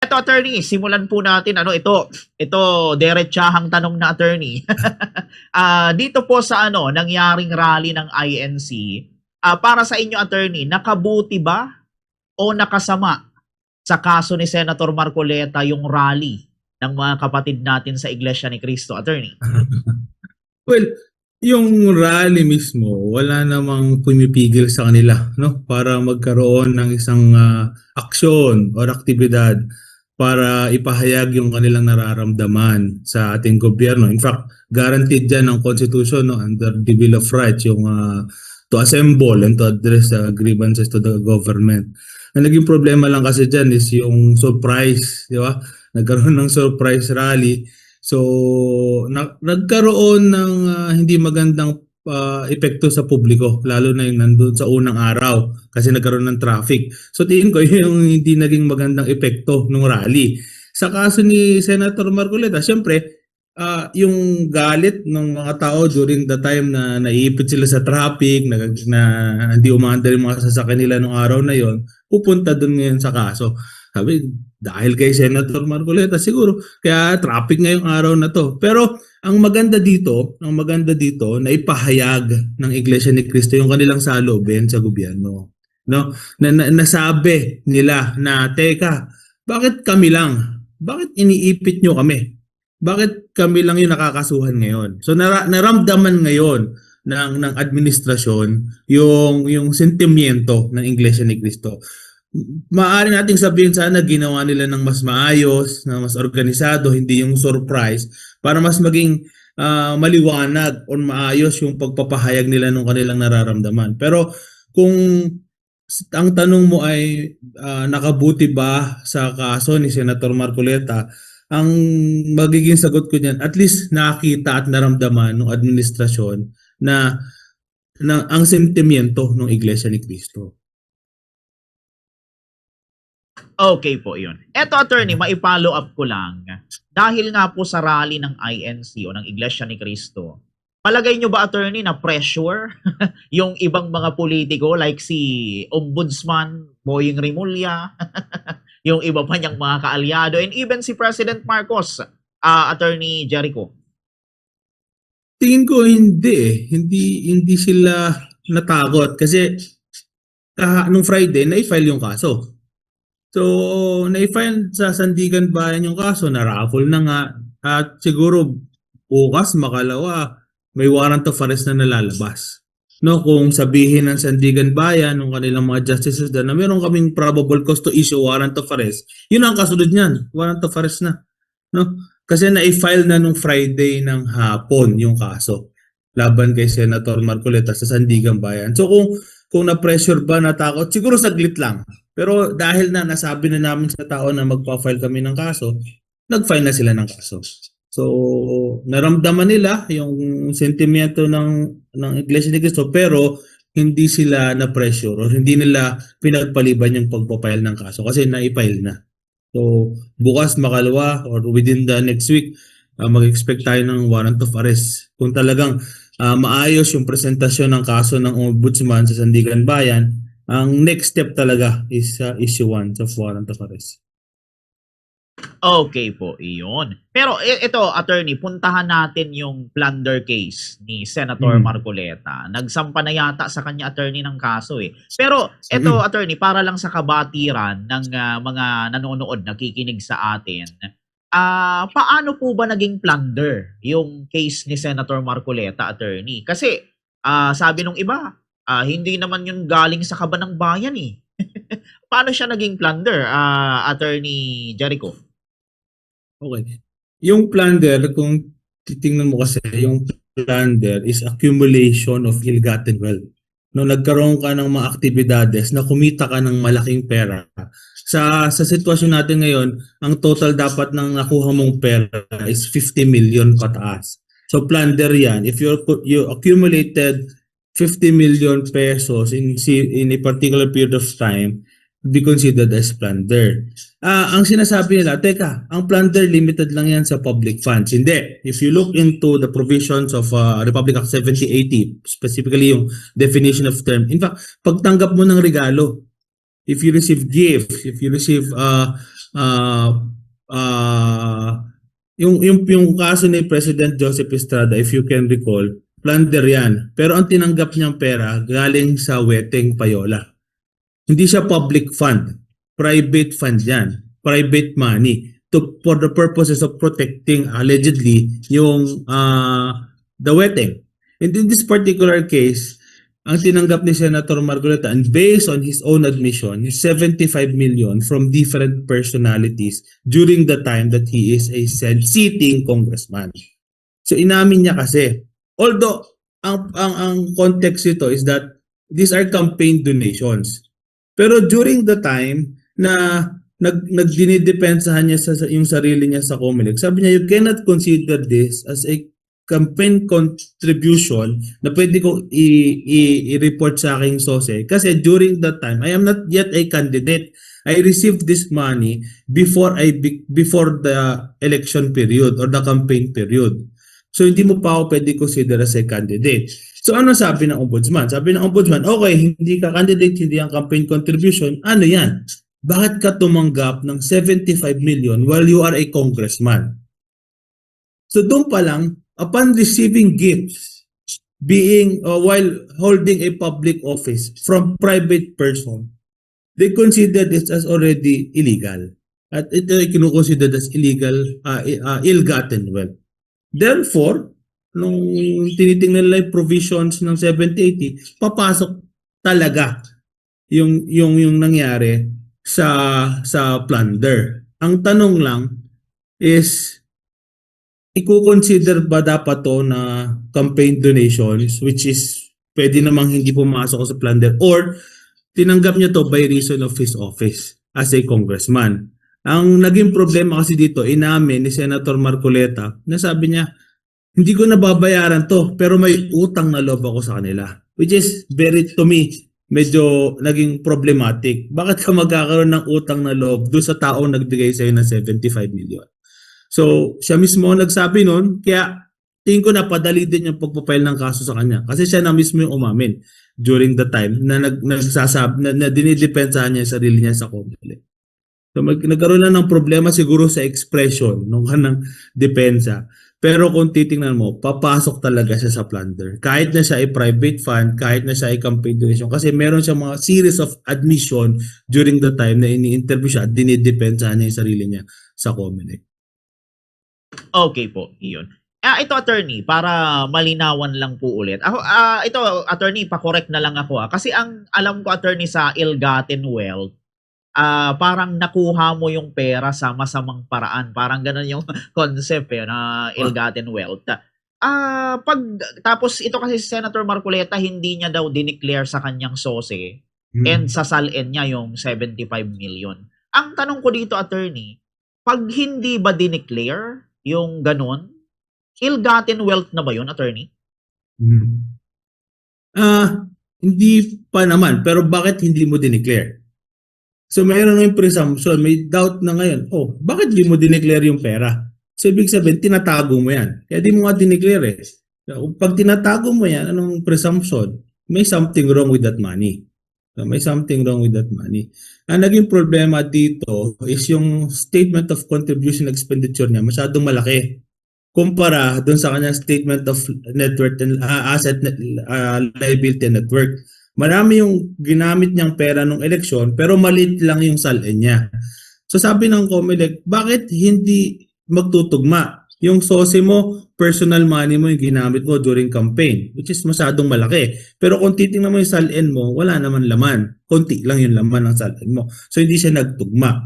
Eto attorney, simulan po natin ito diretsahang tanong na attorney. Dito po sa nangyaring rally ng INC, para sa inyo attorney, nakabuti ba o nakasama sa kaso ni Senator Marcoleta yung rally ng mga kapatid natin sa Iglesia ni Cristo, attorney? Well, yung rally mismo, wala namang pumipigil sa kanila, no? Para magkaroon ng isang aksyon o aktibidad para ipahayag yung kanilang nararamdaman sa ating gobyerno. In fact, guaranteed dyan ng Constitution, no? Under the Bill of Rights, yung to assemble and to address grievances to the government. Ang naging problema lang kasi dyan is yung surprise, di ba? Nagkaroon ng surprise rally. So, nagkaroon ng hindi magandang epekto sa publiko, lalo na yung nandun sa unang araw kasi nagkaroon ng traffic. So, tingin ko yung hindi naging magandang epekto ng rally. Sa kaso ni Senator Marcoleta, siyempre, yung galit ng mga tao during the time na naiipit sila sa traffic, na hindi umaandar yung mga sasakyan nila nung araw na yon, pupunta dun ngayon sa kaso. Sabi, dahil kay Senator Marcoleta, siguro, kaya traffic ngayong araw na to. Pero ang maganda dito, na ipahayag ng Iglesia ni Cristo yung kanilang saloobin sa gobyerno. No? Nasabi nila na, teka, bakit kami lang? Bakit iniipit nyo kami? Bakit kami lang yung nakakasuhan ngayon? So naramdaman ngayon ng administrasyon yung sentimiento ng Iglesia ni Cristo. Maaari nating sabihin sana ginawa nila ng mas maayos, na mas organisado, hindi yung surprise, para mas maging maliwanag o maayos yung pagpapahayag nila ng kanilang nararamdaman. Pero kung ang tanong mo ay nakabuti ba sa kaso ni Senator Marcoleta, ang magiging sagot ko niyan, at least nakita at naramdaman ng administrasyon na ang sentimiento ng Iglesia ni Cristo. Okay po yun. Eto attorney, mai-follow up ko lang. Dahil nga po sa rally ng INC o ng Iglesia ni Cristo, palagay nyo ba attorney na pressure yung ibang mga politiko like si Ombudsman Boying Rimulya, yung iba pa niyang mga kaalyado, and even si President Marcos, attorney Jericho? Tingin ko hindi. Hindi sila natakot kasi nung Friday na-file yung kaso. So, na-file sa Sandigan Bayan yung kaso, na-raffle na nga, at siguro bukas, makalawa, may warrant of arrest na nalalabas. No, kung sabihin ng Sandigan Bayan, ng kanilang mga justices na meron kaming probable cause to issue warrant of arrest, yun ang kasunod niyan, warrant of arrest na. No? Kasi na-file na nung Friday ng hapon yung kaso laban kay Senator Marcoleta sa Sandigan Bayan. So kung na-pressure ba, natakot, siguro saglit lang. Pero dahil na nasabi na namin sa tao na magpa-file kami ng kaso, nag-file na sila ng kaso. So, naramdaman nila yung sentimiento ng Iglesia ni Cristo, pero hindi sila na-pressure or hindi nila pinagpaliban yung pagpa-file ng kaso kasi na-file na. So, bukas, makalawa, or within the next week, mag-expect tayo ng warrant of arrest. Kung talagang maayos yung presentasyon ng kaso ng Ombudsman sa Sandigan Bayan, ang next step talaga is issuance of warrant of arrest. Okay po, iyon. Pero ito, attorney, puntahan natin yung plunder case ni Senator Marcoleta. Nagsampa na yata sa kanya attorney ng kaso eh. Pero ito, attorney, para lang sa kabatiran ng mga nanonood, nakikinig sa atin, paano po ba naging plunder yung case ni Senator Marcoleta, attorney? Kasi sabi nung iba, hindi naman yun galing sa kaban ng bayan eh. Paano siya naging plunder, attorney Jericho? Okay. Yung plunder, kung titingnan mo kasi, yung plunder is accumulation of ill-gotten wealth. No, nagkaroon ka ng mga aktibidades na kumita ka ng malaking pera. Sa sitwasyon natin ngayon, ang total dapat ng nakuha mong pera is 50 million pataas. So plunder yan. If you accumulated 50 million pesos in a particular period of time, be considered as plunder. Ang sinasabi nila, teka, ang plunder limited lang yan sa public funds. Hindi. If you look into the provisions of Republic Act 7080, specifically yung definition of term, in fact, pagtanggap mo ng regalo, if you receive gifts, if you receive ah, ah, yung kaso ni President Joseph Estrada, if you can recall, plunder yan. Pero ang tinanggap niyang pera galing sa Weteng Payola. Hindi siya public fund. Private fund yan. Private money for the purposes of protecting allegedly yung the Weteng. And in this particular case, ang tinanggap ni Senator Marcoleta, and based on his own admission, is 75 million from different personalities during the time that he is a sitting congressman. So inamin niya kasi, although ang context ito is that these are campaign donations. Pero during the time na nagdinidepensahan niya yung sarili niya sa Comelec, sabi niya, you cannot consider this as a campaign contribution na pwede ko i-report sa aking SOSE kasi during that time I am not yet a candidate. I received this money before the election period or the campaign period. So hindi mo pa ako pwede consider as a candidate. So ano sabi ng ombudsman? Sabi ng ombudsman, okay, hindi ka candidate, hindi ang campaign contribution. Ano yan? Bakit ka tumanggap ng 75 million while you are a congressman? So doon pa lang, upon receiving gifts, while holding a public office from private person, they consider this as already illegal. At ito ay kinukonsider as illegal, ill-gotten wealth. Therefore, nung tinitingnan nila yung provisions ng 7080, papasok talaga yung nangyari sa plunder. Ang tanong lang is, i-consider ba dapat to na campaign donations, which is pwede namang hindi pumasok sa plunder, or tinanggap niya to by reason of his office as a congressman. Ang naging problema kasi dito, inamin ni Senator Marcoleta, na sabi niya, hindi ko nababayaran to, pero may utang na loob ako sa kanila. Which is very, to me, medyo naging problematic. Bakit ka magkakaroon ng utang na loob doon sa taong nagbigay sa'yo ng 75 million? So, siya mismo nagsabi nun, kaya tingin ko na padali din yung pagpapile ng kaso sa kanya. Kasi siya na mismo yung umamin during the time na na dinidepensahan niya yung sarili niya sa Comelec. So, nagkaroon na ng problema siguro sa expression ng kanang depensa. Pero kung titingnan mo, papasok talaga siya sa plunder. Kahit na siya ay private fund, kahit na siya ay campaign donation. Kasi meron siya mga series of admission during the time na ini-interview siya at dinidepensahan niya yung sarili niya sa Comelec. Okay po, iyon. Ito attorney, para malinawan lang po ulit. Ako, ito attorney, pa-correct na lang ako kasi ang alam ko attorney sa ill-gotten wealth, parang nakuha mo yung pera sa masamang paraan. Parang ganun yung concept na ill-gotten wealth. Tapos ito kasi si Senator Marcoleta, hindi niya daw dineclare sa kanyang SOSE and sasalin niya yung 75 million. Ang tanong ko dito attorney, pag hindi ba dineclare yung ganun, ill-gotten wealth na ba yun, attorney? Hindi pa naman, pero bakit hindi mo dineclare? So mayroon ng presumption, may doubt na ngayon, bakit hindi mo dineclare yung pera? So ibig sabihin, tinatago mo yan. Kaya di mo nga dineclare eh. Pag tinatago mo yan, anong presumption? May something wrong with that money. So, may something wrong with that money. Ang naging problema dito is yung statement of contribution expenditure niya masyadong malaki kumpara doon sa kanyang statement of net worth and asset liability and net worth. Marami yung ginamit niyang pera nung eleksyon pero maliit lang yung salin niya. So sabi ng Comelec, bakit hindi magtutugma? Yung SOSE mo, personal money mo yung ginamit mo during campaign, which is masyadong malaki. Pero kung titingnan mo yung salin mo, wala naman laman. Konti lang yung laman ng salin mo. So hindi siya nagtugma.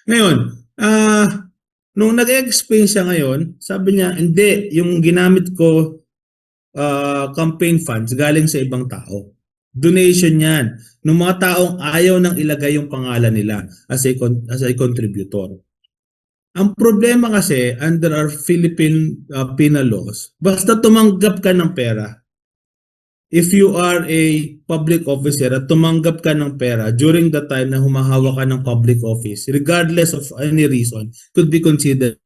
Ngayon, nung nag-explain siya ngayon, sabi niya, hindi, yung ginamit ko campaign funds galing sa ibang tao. Donation yan. Nung mga taong ayaw nang ilagay yung pangalan nila as a contributor. Ang problema kasi under our Philippine penal laws, basta tumanggap ka ng pera, if you are a public officer at tumanggap ka ng pera during the time na humahawak ka ng public office, regardless of any reason, could be considered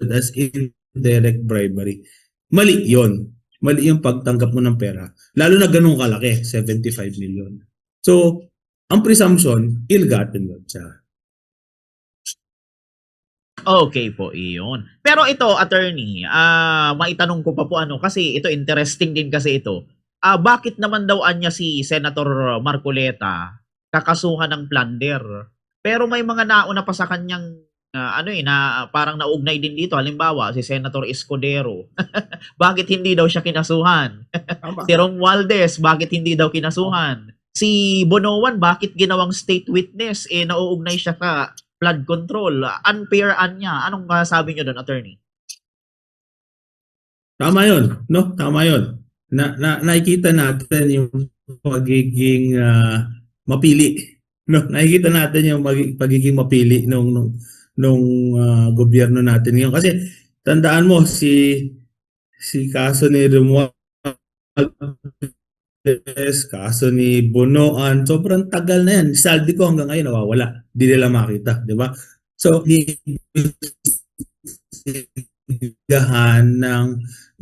as indirect bribery. Mali yun. Mali yung pagtanggap mo ng pera. Lalo na ganun kalaki, 75 million. So, ang presumption, ill-gotten wealth siya. Okay po, iyon. Pero ito, attorney, maitanong ko pa po ano, kasi ito interesting din kasi ito. Bakit naman daw anya si Senator Marcoleta kakasuhan ng plunder? Pero may mga nauna pa sa kanyang ano na parang naugnay din dito. Halimbawa, si Senator Escudero. Bakit hindi daw siya kinasuhan? Tama. Si Romualdez, bakit hindi daw kinasuhan? Si Bonoan, bakit ginawang state witness? Nauugnay siya sa flood control. Unfair niya. Anong sabi niyo doon, attorney? Tama 'yun, no? Tama 'yun. Nakikita natin yung pagiging mapili, no? Nakikita natin yung pagiging mapili nung gobyerno natin ngayon. Kasi tandaan mo si kaso ni Romualdez, kaso ni Bonoan, sobrang tagal na yan. Saldi ko hanggang ngayon nawawala. Di nila makita, di ba? So, investigahan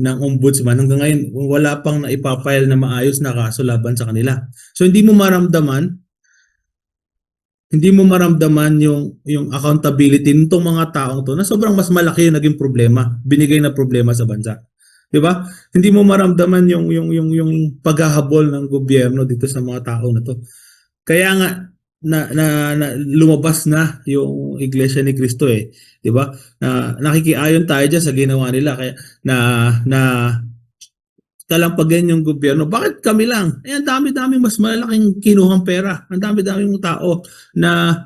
ng ombudsman hanggang ngayon wala pang naipapile na maayos na kaso laban sa kanila. So hindi mo maramdaman yung accountability nitong mga taong to na sobrang mas malaki yung naging problema, binigay na problema sa bansa. 'Di ba? Hindi mo maramdaman yung paghahabol ng gobyerno dito sa mga tao na to. Kaya nga na lumabas na yung Iglesia ni Cristo 'di ba? Nakikiayon tayo diyan sa ginawa nila kaya na kalampagan yung gobyerno. Bakit kami lang? Ang dami-dami mas malalaking kinuhang pera. Ang dami-daming tao na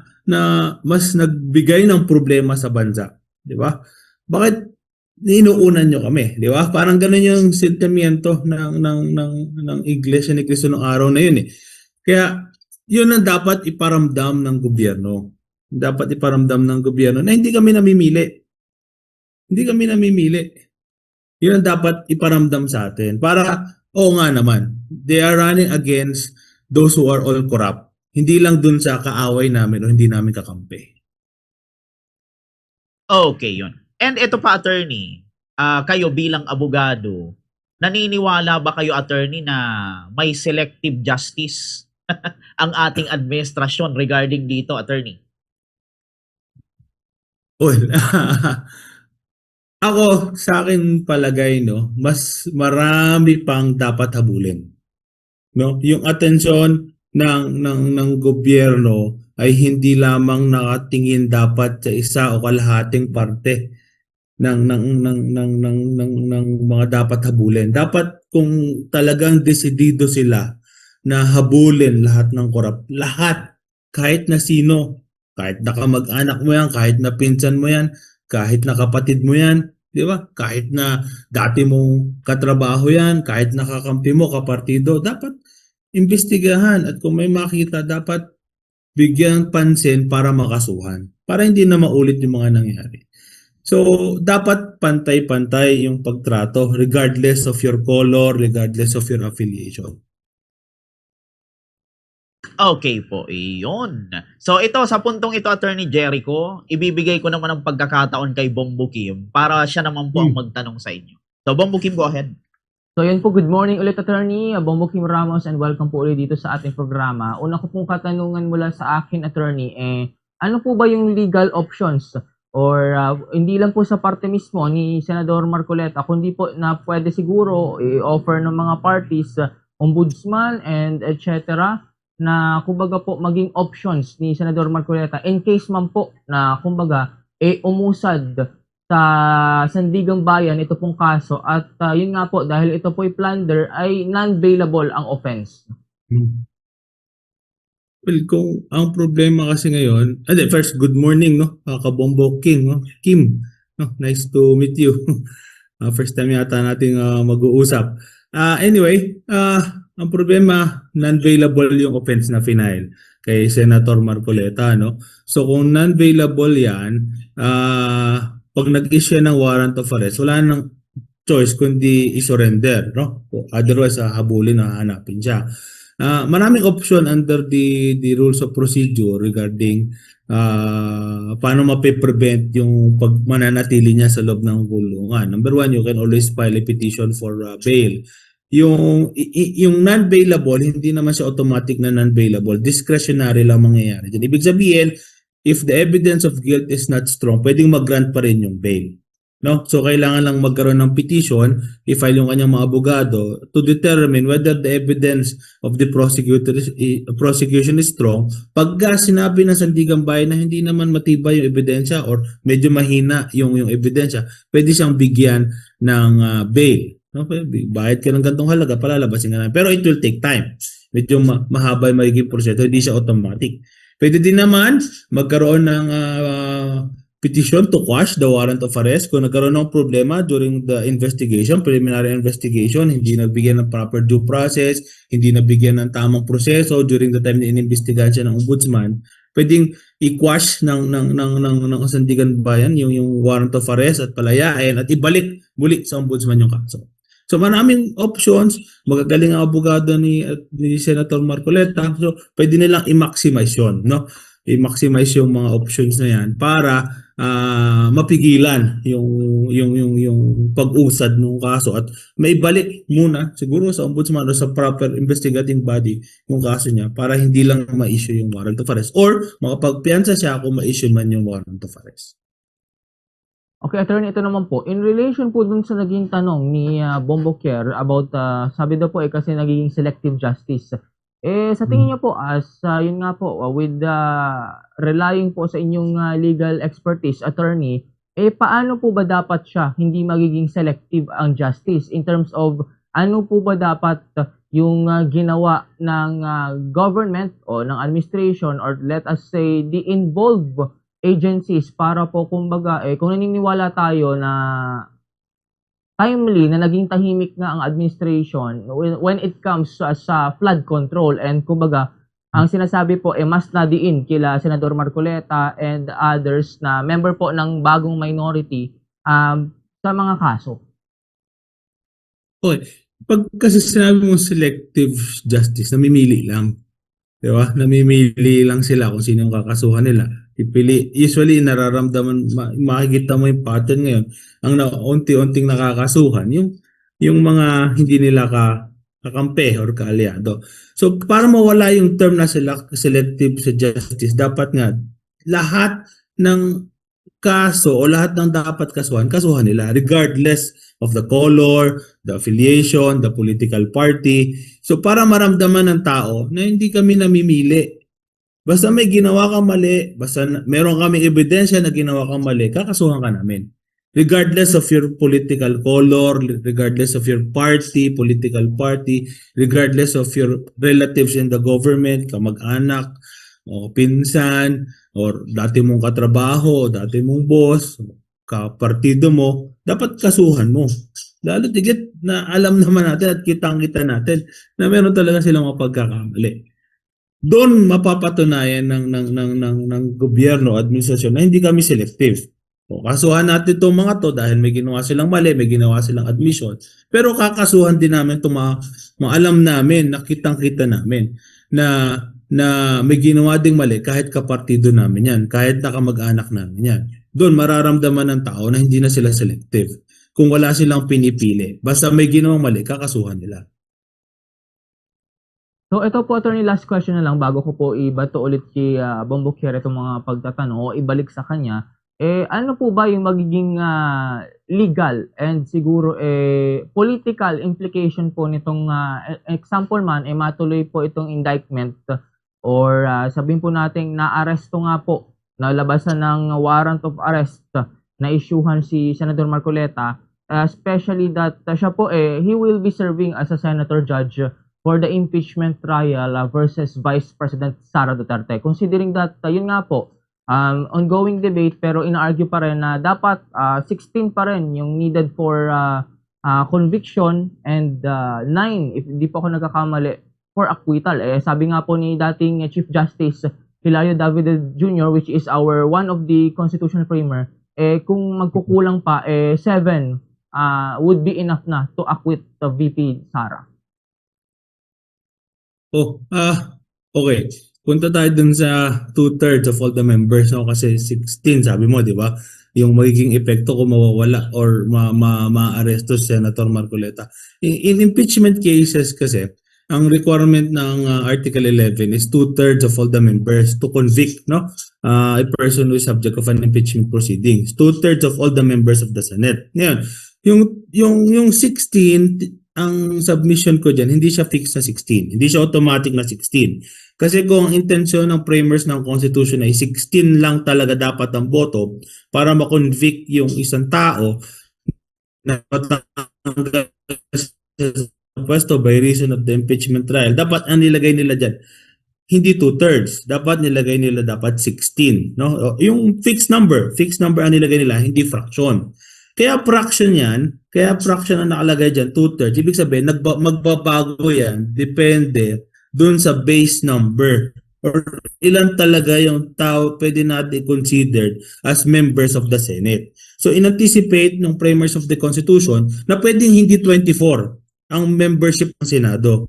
mas nagbigay ng problema sa bansa, 'di ba? Bakit inuunan nyo kami, di ba? Parang ganun yung sentimiento ng Iglesia ni Cristo noong araw na yun Kaya yun ang dapat iparamdam ng gobyerno. Dapat iparamdam ng gobyerno na hindi kami namimili. Hindi kami namimili. Yun ang dapat iparamdam sa atin. Para, oo nga naman, they are running against those who are all corrupt. Hindi lang dun sa kaaway namin o hindi namin kakampi. Okay, yun. And ito pa, attorney, kayo bilang abogado, naniniwala ba kayo, attorney, na may selective justice ang ating administrasyon regarding dito, attorney? Well, ako, sa akin palagay, no, mas marami pang dapat habulin. No? Yung atensyon ng gobyerno ay hindi lamang nakatingin dapat sa isa o kalahating parte ng mga dapat habulin. Dapat kung talagang desidido sila na habulin lahat ng korap, lahat, kahit na sino, kahit na kamag-anak mo yan, kahit na pinsan mo yan, kahit na kapatid mo yan, di ba? Kahit na dati mong katrabaho yan, kahit na kakampi mo, kapartido, dapat imbestigahan at kung may makita, dapat bigyan pansin para makasuhan. Para hindi na maulit yung mga nangyari. So, dapat pantay-pantay yung pagtrato regardless of your color, regardless of your affiliation. Okay po, iyon. So ito, sa puntong ito, Attorney Jericho, ibibigay ko naman ang pagkakataon kay Bombo Kim para siya naman po ang magtanong sa inyo. So Bombo Kim, go ahead. So yun po, good morning ulit attorney, Bombo Kim Ramos, and welcome po ulit dito sa ating programa. Una ko pong katanungan mula sa akin attorney, ano po ba yung legal options or hindi lang po sa parte mismo ni Senador Marcoleta, kundi po na pwede siguro i-offer ng mga parties, ombudsman and etc. na kumbaga po maging options ni Senador Marcoleta in case man po na kumbaga umusad sa Sandigang Bayan ito pong kaso at yun nga po dahil ito po ay plunder ay non-bailable ang offense. Well, kung ang problema kasi ngayon, first good morning no, Kabombo King, no? Kim, no, nice to meet you. First time yata nating mag-uusap. Anyway, ang problema non-bailable yung offense na final kay Senator Marcoleta, no. So kung non-bailable 'yan, pag nag-issue ng warrant of arrest, wala nang choice kundi i-surrender, no? Otherwise, habulin na hanapin siya. Maraming option under the rules of procedure regarding paano mape-prevent yung pagmananatili niya sa loob ng kulungan. Number one, you can always file a petition for bail. Yung non-bailable, hindi naman siya automatic na non-bailable. Discretionary lang mangyayari. Ibig sabihin, if the evidence of guilt is not strong, pwedeng mag-grant pa rin yung bail. No? So kailangan lang magkaroon ng petition, i-file yung kanyang mga abogado to determine whether the evidence of the prosecution is strong. Pagka sinabi ng Sandigan Bayan na hindi naman matibay yung ebidensya or medyo mahina yung ebidensya, pwede siyang bigyan ng bail. No? Bayad ka ng gantong halaga, palalabasin ka na. Pero it will take time. Medyo mahaba yung magiging proseso, hindi siya automatic. Pwede din naman magkaroon ng petition to quash the warrant of arrest kung nagkaroon ng problema during the investigation, preliminary investigation, hindi nabigyan ng proper due process, hindi nabigyan ng tamang proseso during the time na inimbestigahan siya ng ombudsman, pwedeng i-quash ng Sandigan Bayan yung warrant of arrest at palayain at ibalik muli sa ombudsman yung kaso. So maraming options, magagaling ang abogado ni Senator Marcoleta, so pwede nilang i-maximize yun, no? I-maximize yung mga options na yan para mapigilan yung pag-usad ng kaso at maibalik muna siguro sa ombudsman o sa proper investigating body yung kaso niya para hindi lang ma-issue yung warrant of arrest or makapagpiansa siya kung ma-issue man yung warrant of arrest. Okay, attorney, ito naman po. In relation po dun sa naging tanong ni Bombo Kier about, sabi daw po kasi nagiging selective justice. Sa tingin niyo po, yun nga po, with relying po sa inyong legal expertise, attorney, paano po ba dapat siya hindi magiging selective ang justice in terms of ano po ba dapat yung ginawa ng government o ng administration or let us say the involved agencies para po kumbaga kung naniniwala tayo na timely na naging tahimik nga ang administration when it comes sa flood control and kumbaga ang sinasabi po mas nadiin kila Senador Marcoleta and others na member po ng bagong minority sa mga kaso. Okay. Pag kasi sinabi mo selective justice, namimili lang. Di ba? Namimili lang sila kung sino yung kakasuhan nila. Ipili. Usually, nararamdaman, makikita mo yung pattern ngayon. Ang unti-unting nakakasuhan, yung mga hindi nila kakampi or kaalyado. So, para mawala yung term na selective sa justice, dapat nga lahat ng kaso o lahat ng dapat kasuhan nila regardless of the color, the affiliation, the political party. So para maramdaman ng tao na hindi kami namimili. Basta may ginawa kang mali, basta meron kaming ebidensya na ginawa kang mali, kakasuhan ka namin. Regardless of your political color, regardless of your party, political party, regardless of your relatives in the government, kamag-anak, o pinsan, or dati mong katrabaho, o dati mong boss, kapartido mo, dapat kasuhan mo. Lalo tigit na alam naman natin at kitang-kita natin na meron talaga silang mga pagkakamali. Doon mapapatunayan ng gobyerno, administrasyon na hindi kami selective. O, kasuhan natin itong mga to dahil may ginawa silang mali, may ginawa silang admission. Pero kakasuhan din namin itong mga alam namin, nakitang-kita namin na may ginawa ding mali kahit kapartido namin yan, kahit nakamag-anak namin yan. Doon mararamdaman ng tao na hindi na sila selective. Kung wala silang pinipili, basta may ginawang mali, kakasuhan nila. So ito po, attorney, last question na lang bago ko po ibato ulit kay Bombo Kier itong mga pagtatanong o ibalik sa kanya. Ano po ba yung magiging legal and siguro political implication po nitong example man matuloy po itong indictment or sabihin po natin na-aresto nga po, nalabasan ng warrant of arrest na isyuhan si Senator Marcoleta, especially that siya po he will be serving as a senator judge for the impeachment trial versus Vice President Sara Duterte. Considering that, yun nga po, ongoing debate pero ina-argue pa rin na dapat 16 pa rin yung needed for conviction and 9, if hindi po ako nagkakamali, for acquittal. Sabi nga po ni dating Chief Justice Hilario David Jr., which is one of the constitutional framer, kung magkukulang pa, 7 would be enough na to acquit the VP Sara. Okay. Punta tayo dun sa 2/3 of all the members. No? Kasi 16, sabi mo, di ba? Yung magiging epekto kung mawawala or ma-aresto si Senator Marcoleta. In impeachment cases kasi, ang requirement ng Article 11 is 2/3 of all the members to convict, no, a person who is subject of an impeachment proceedings. 2/3 of all the members of the Senate. Ngayon, yung 16, ang submission ko diyan, hindi siya fixed na 16. Hindi siya automatic na 16. Kasi kung ang intensyon ng framers ng Constitution ay 16 lang talaga dapat ang boto para ma-convict yung isang tao na matanggal sa pwesto by reason of the impeachment trial, dapat ang nilagay nila dyan, hindi 2/3. Dapat nilagay nila dapat 16. No? Yung fixed number ang nilagay nila, hindi fraction. Kaya fraction ang nakalagay dyan, 2/3. Ibig sabihin, magbabago yan, depende dun sa base number or ilan talaga yung tao pwede natin considered as members of the Senate. So in-anticipate ng framers of the Constitution na pwedeng hindi 24 ang membership ng Senado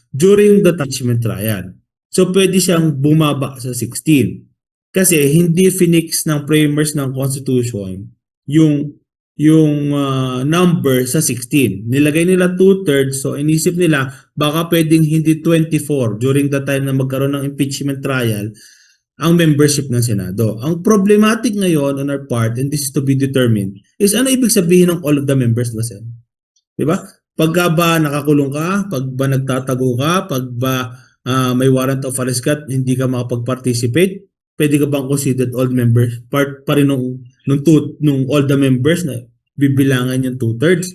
during the impeachment trial. So pwede siyang bumaba sa 16. Kasi hindi finix ng framers ng Constitution yung number sa 16. Nilagay nila 2/3, so inisip nila baka pwedeng hindi 24 during the time na magkaroon ng impeachment trial ang membership ng Senado. Ang problematic ngayon on our part, and this is to be determined, is ano ibig sabihin ng all of the members ng Senate? Diba? Pagka ba nakakulong ka, pag ba nagtatago ka, pag ba may warrant of arrest ka, hindi ka makapag-participate, pwede ka bang considered all members? Part pa rin nung all the members na bibilangan yung 2/3.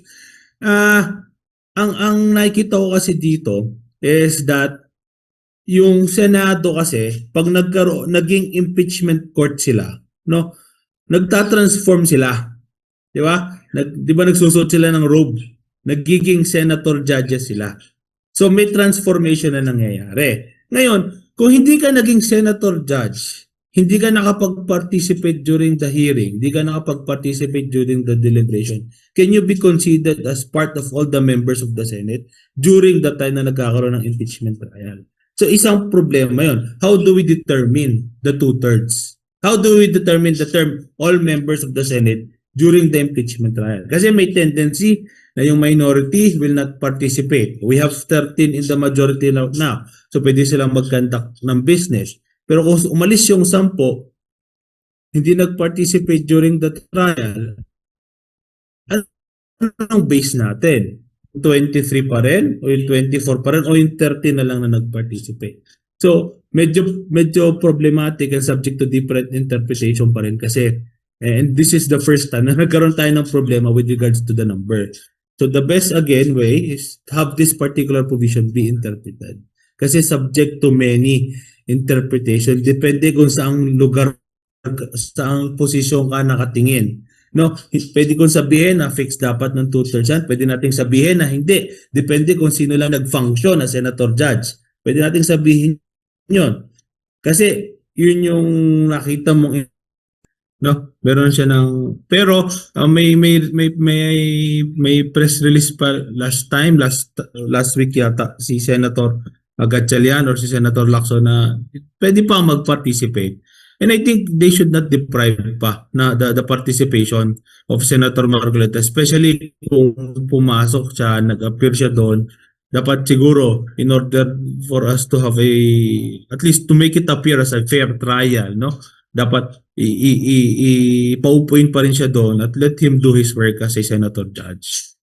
Ang nakikita ko kasi dito is that yung Senado kasi, pag naging impeachment court sila, no, nagtatransform sila. Di ba? Di ba nagsusot sila ng robe? Nagiging senator judges sila. So may transformation na nangyayari. Ngayon, kung hindi ka naging senator judge, hindi ka nakapag-participate during the hearing, hindi ka nakapag-participate during the deliberation, can you be considered as part of all the members of the Senate during the time na nagkakaroon ng impeachment trial? So isang problema yon. How do we determine the 2/3? How do we determine the term all members of the Senate during the impeachment trial? Kasi may tendency na yung minority will not participate. We have 13 in the majority now. So pwede silang mag-conduct ng business. Pero kung umalis yung 10, hindi nag-participate during the trial, ano ang base natin? 23 pa rin? O yung 24 pa rin? O yung 30 na lang na nag-participate? So medyo problematic and subject to different interpretation pa rin kasi and this is the first time na nagkaroon tayo ng problema with regards to the number. So the best again way is have this particular provision be interpreted. Kasi subject to many interpretation. Depende kung saang lugar, saang posisyon ka nakatingin. No, pwede kong sabihin na fixed dapat ng 2/3 yan. Pwede nating sabihin na hindi. Depende kung sino lang nag-function as senator judge. Pwede nating sabihin yun. Kasi yun yung nakita mong no, meron siya ng pero may press release pa last week yata si Senator Gatchalian or si Senator Lacson na pwede pa mag-participate. And I think they should not deprive pa na the participation of Senator Marcoleta, especially kung pumasok siya, nag-appear siya doon. Dapat siguro in order for us to have at least to make it appear as a fair trial, no? Dapat paupuin pa rin siya doon at let him do his work as a senator judge.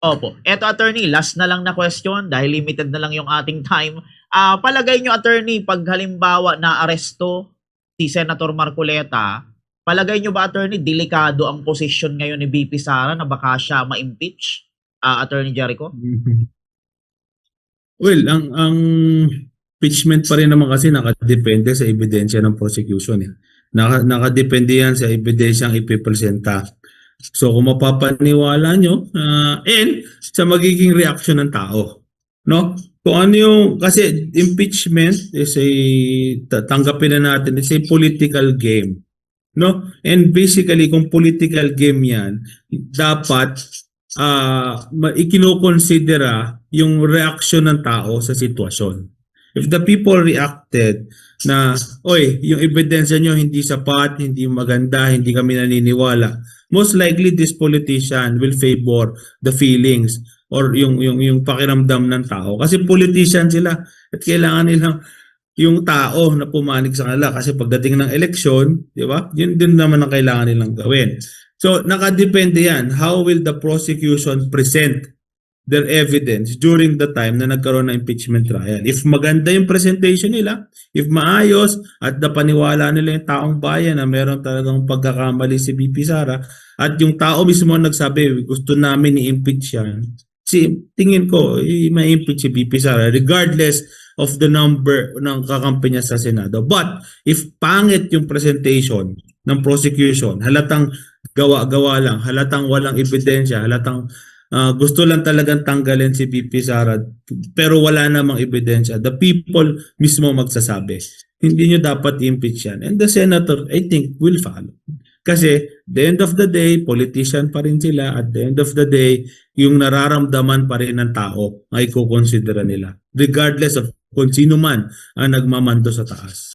Opo. Eto, attorney, last na lang na question dahil limited na lang yung ating time. Palagay nyo, attorney, pag halimbawa na aresto si Senator Marcoleta, palagay nyo ba, attorney, delikado ang posisyon ngayon ni VP Sara na baka siya ma-impeach? Attorney Jericho? Well, ang impeachment pa rin naman kasi nakadepende sa ebidensya ng prosecution. Nakadepende yan sa ebidensyang ipipresenta. So kung mapapaniwala nyo, and sa magiging reaction ng tao. No? Kung ano yung, kasi impeachment is tanggapin na natin, it's a political game. No? And basically, kung political game yan, dapat ikinokonsidera yung reaction ng tao sa sitwasyon. If the people reacted na, oy, yung ebidensya nyo hindi sapat, hindi maganda, hindi kami naniniwala, most likely this politician will favor the feelings or yung pakiramdam ng tao. Kasi politician sila at kailangan nilang yung tao na pumanig sa kanila kasi pagdating ng eleksyon, di ba? Yun din naman ang kailangan nilang gawin. So, nakadepende yan. How will the prosecution present their evidence during the time na nagkaroon ng impeachment trial? If maganda yung presentation nila, if maayos at napaniwala nila yung taong bayan na meron talagang pagkakamali si BP Sara at yung tao mismo ang nagsabi, gusto namin i-impeach yan. Tingin ko, ma-impeach si BP Sara regardless of the number ng kakampi niya sa Senado. But if pangit yung presentation ng prosecution, halatang gawa-gawa lang, halatang walang ebidensya, halatang gusto lang talagang tanggalin si BP Sara pero wala namang ebidensya, the people mismo magsasabi, hindi nyo dapat impeach yan. And the senator, I think, will follow. Kasi, the end of the day, politician pa rin sila. At the end of the day, yung nararamdaman pa rin ng tao ay kukonsidera nila. Regardless of kung sino man ang nagmamando sa taas.